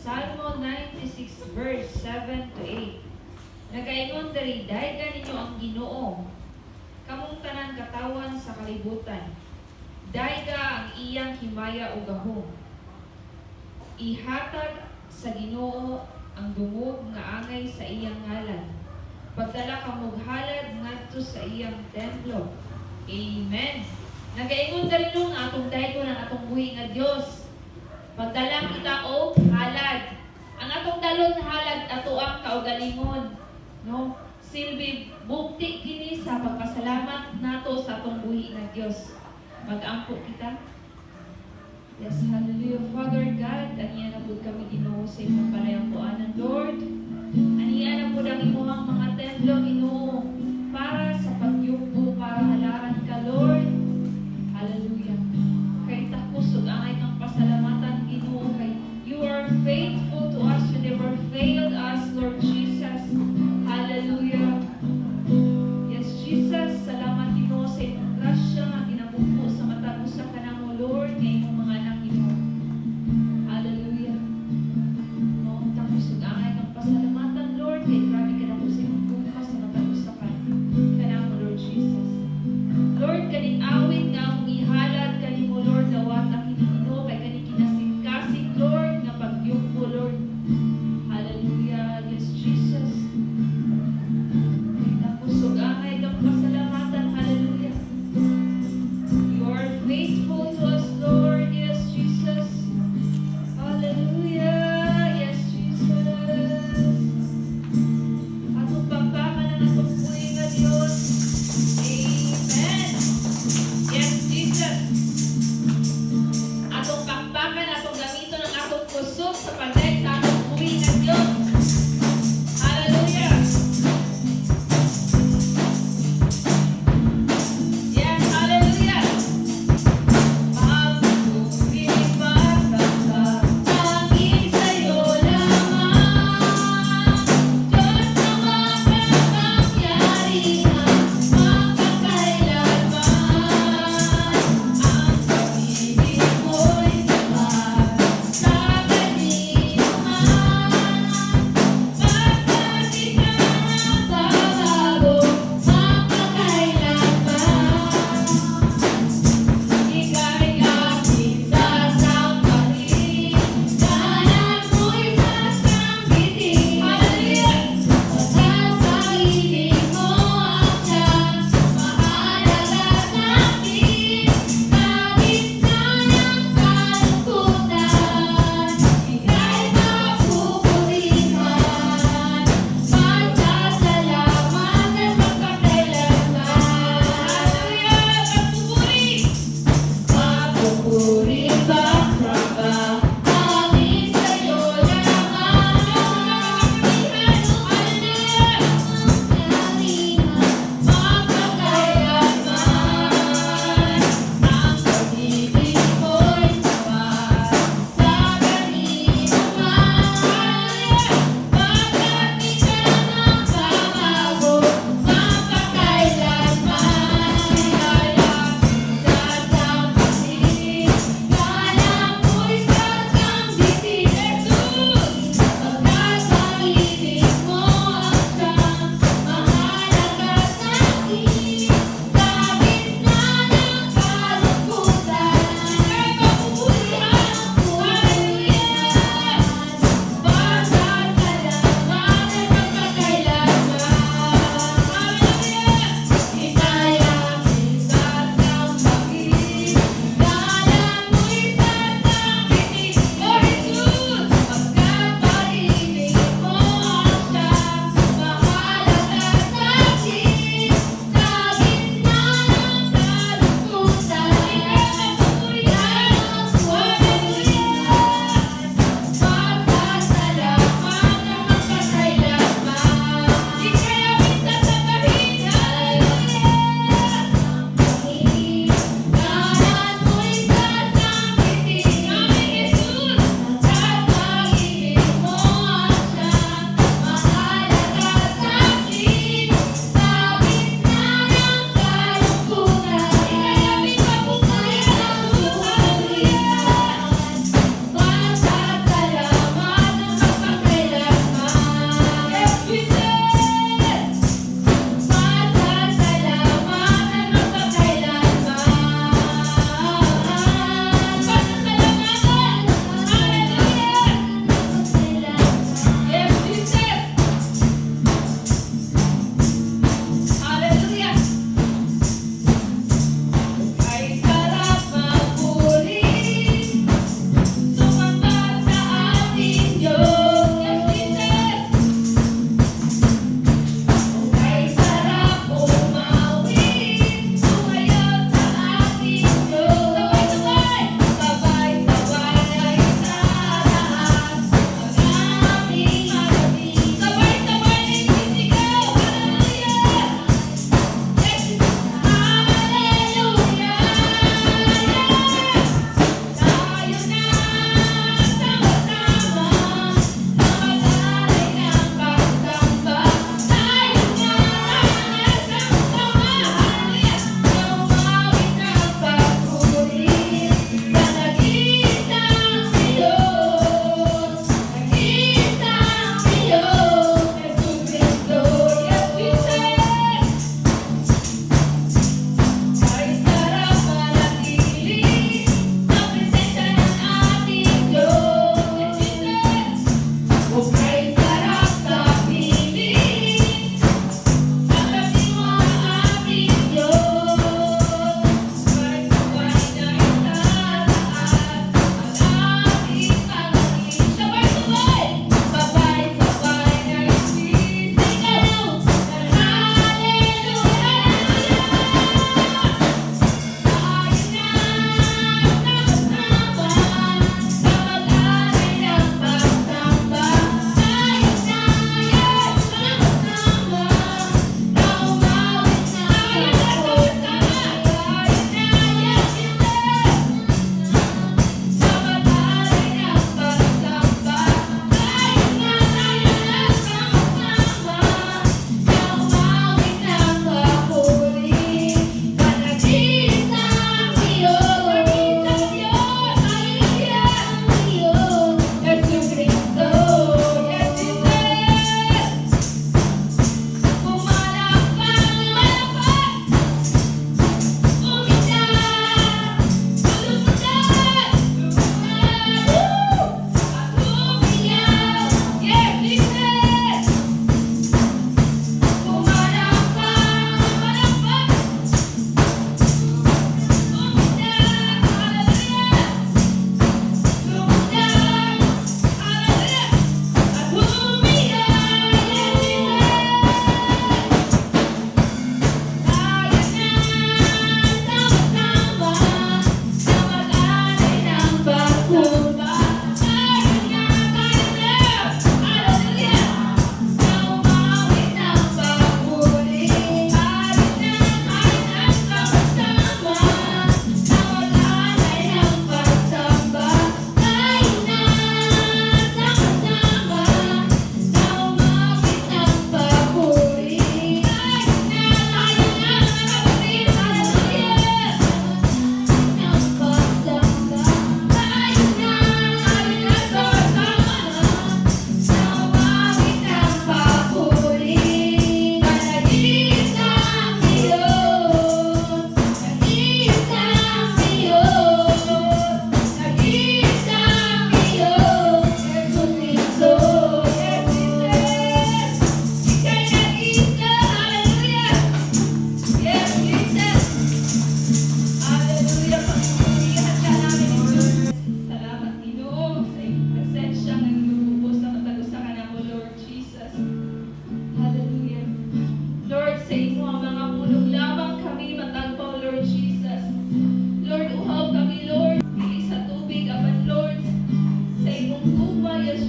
Salmo 96 verse 7 to 8. Nagaingon diri, daygan ninyo ang Ginoo, kamong tanan katawan sa kalibutan. Dayga ang iyang himaya o gahom. Ihatag sa Ginoo ang dungog nga angay sa iyang ngalan. Pagdala kamog halad ngadto sa iyang templo. Amen. Nagaingon diri nun atong daygon ang atong buhi nga Dios. Pagdala kita og halad. Ang atong dalon halad ato ang kaugalingon, no? Silbi bukti kini sa pagpasalamat nato sa atong buhi nga Dios. Mag-ampo kita. Yes, hallelujah. Father God, aniya na po kami Ginoo sa imong panayampuanan, Lord. Aniya na po ang imong mga templo, Ginoo, para sa pagyupo, para halaran ka, Lord. Hallelujah. Kay takusog angay kang pasalamatan, Ginoo, kay you are faithful to us. You never failed us, Lord Jesus. Hallelujah. Yes, Jesus, salamat Ginoo sa imong grasya nga ginabuko sa matag usa kanamo, Lord, nga imong mga anak Ginoo. Hallelujah. No, takusog angay kang pasalamatan, Lord, kay grabe ka na po sa imong bukas sa matag usa kanamo, Lord Jesus. Lord, kaning awit nga among ihalad kanimo, Lord, dawata kini Ginoo kay kani kinasing-kasing, Lord, nga pagyupo, Lord. Hallelujah. Yes, Jesus.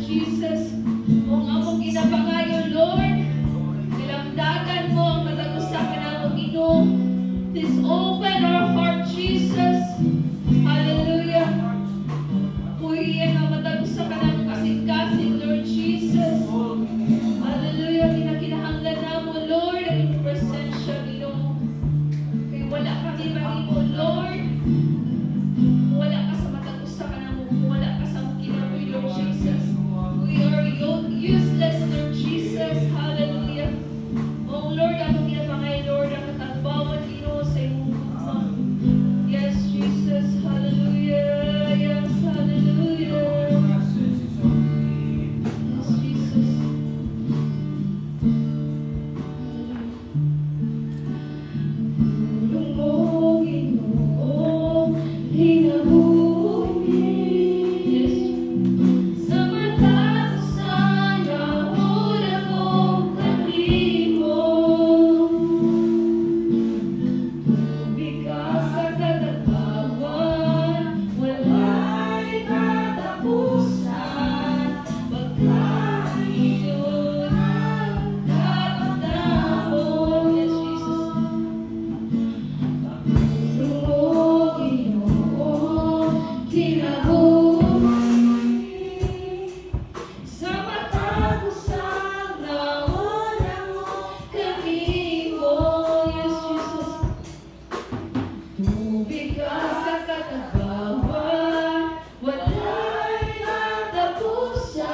Jesus. Kung among ginapangayo, Lord, nilamdagan mo ang matagusa ka na mong Ginoo. Please open our heart, Jesus. Hallelujah. Kuya nga matagusa ka na mong kasing-kasing, Lord Jesus. Hallelujah. Kinakinahanglan na mo, Lord, ang iyong presensya, Ginoo. Kaya wala kami mahimo, Lord. Wala ka sa matagusa ka na mo. Wala ka sa mong kinabuhi, Lord Jesus. We are useless, Lord Jesus. Hallelujah. Oh Lord, ako ginapangay, Lord, ang katagbawan, Ginoo, sa iyong mukha. Yes, Jesus. Hallelujah. Yes, hallelujah. Yes, Jesus. Tulong mo, Ginoo, hinabuhi. Yes, sa mata ko sana una kong kanimo. Tubig ka sa katagbawan, wala'y katapusan. Pagkainyon ang katamtamon. Yes, Jesus. Tulong mo, Ginoo, kinabuhi. Sa mata ko sana wala mo kanimo. Yes, Jesus. Tubig ka sa katagbawan, wala'y katapusan.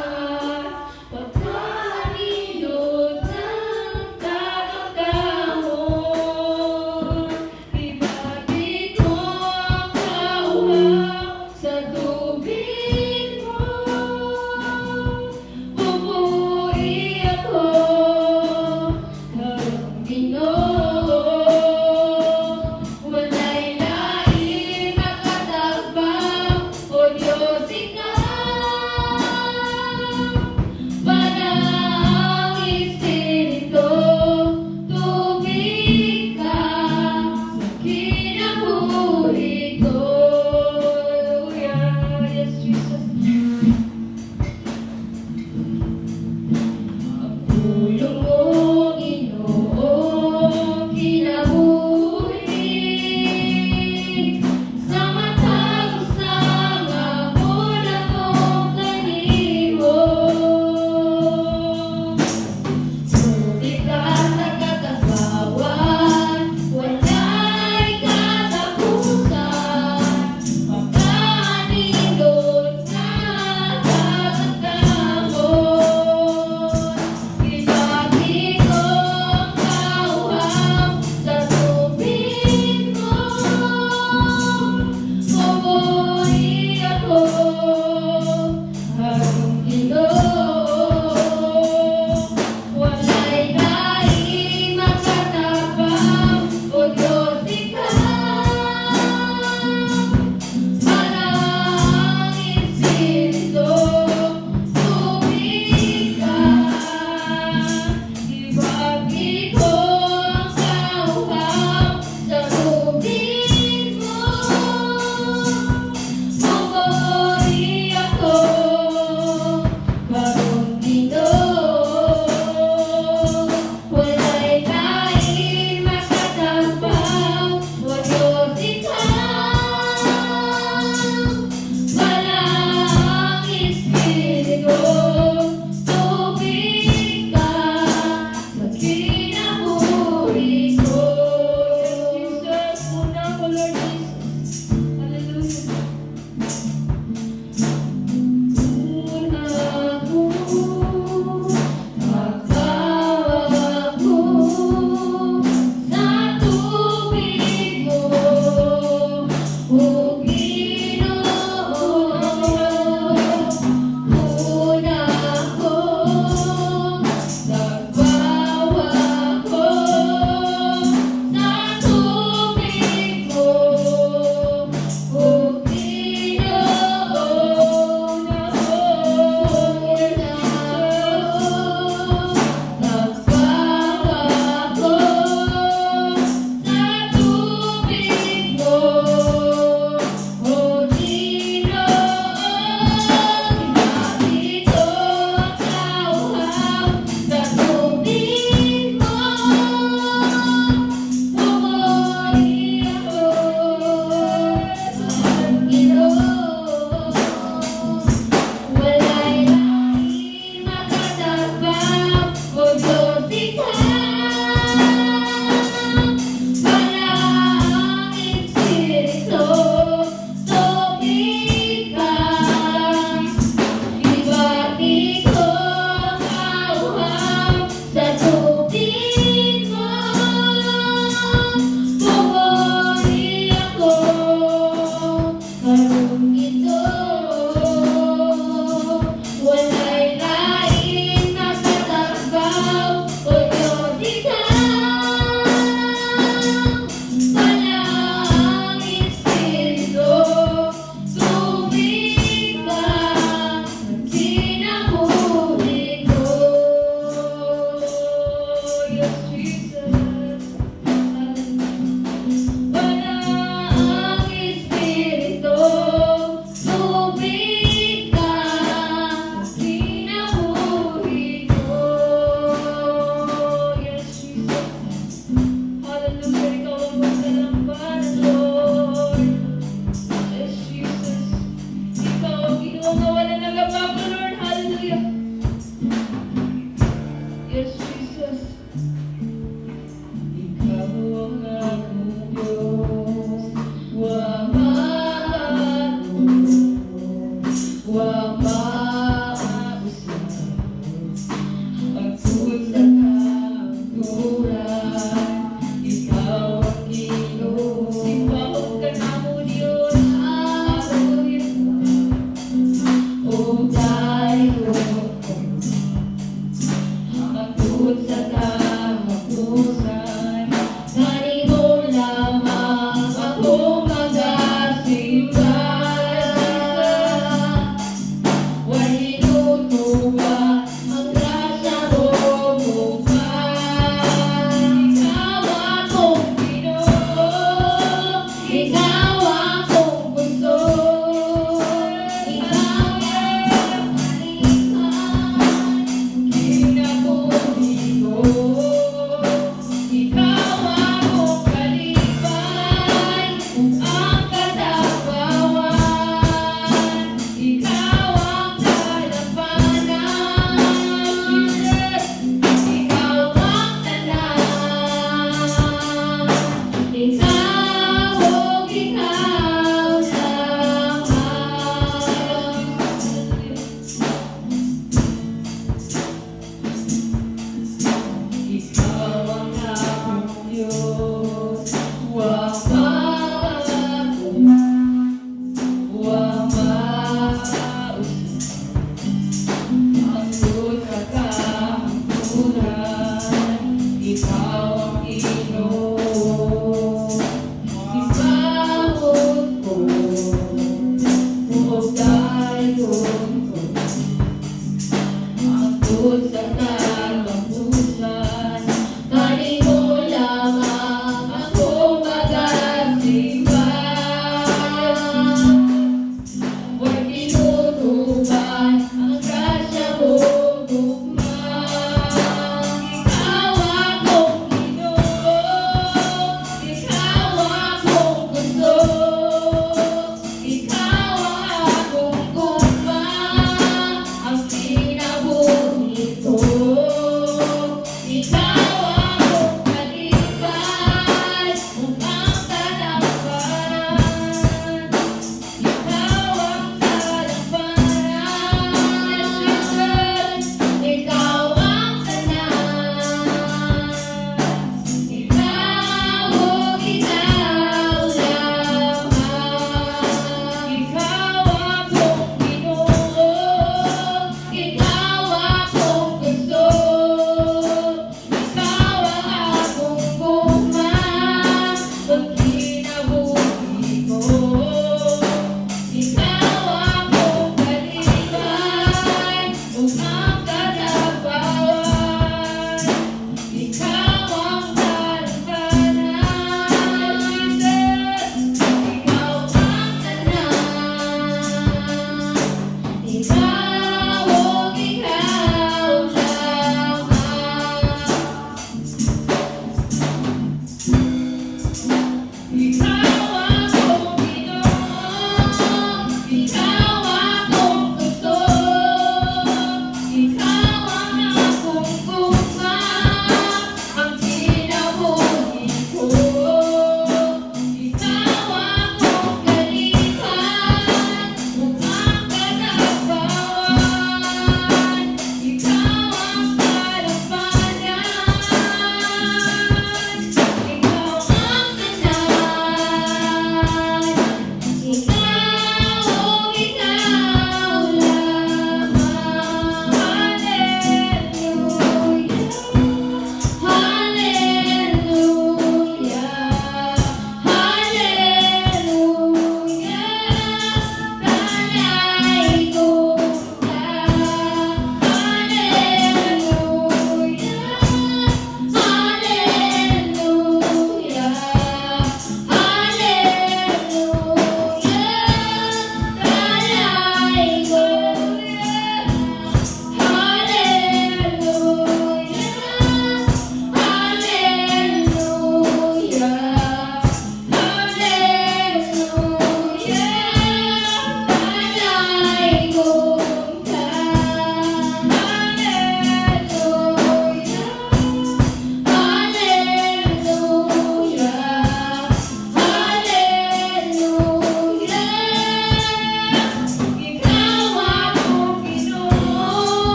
Sugod sa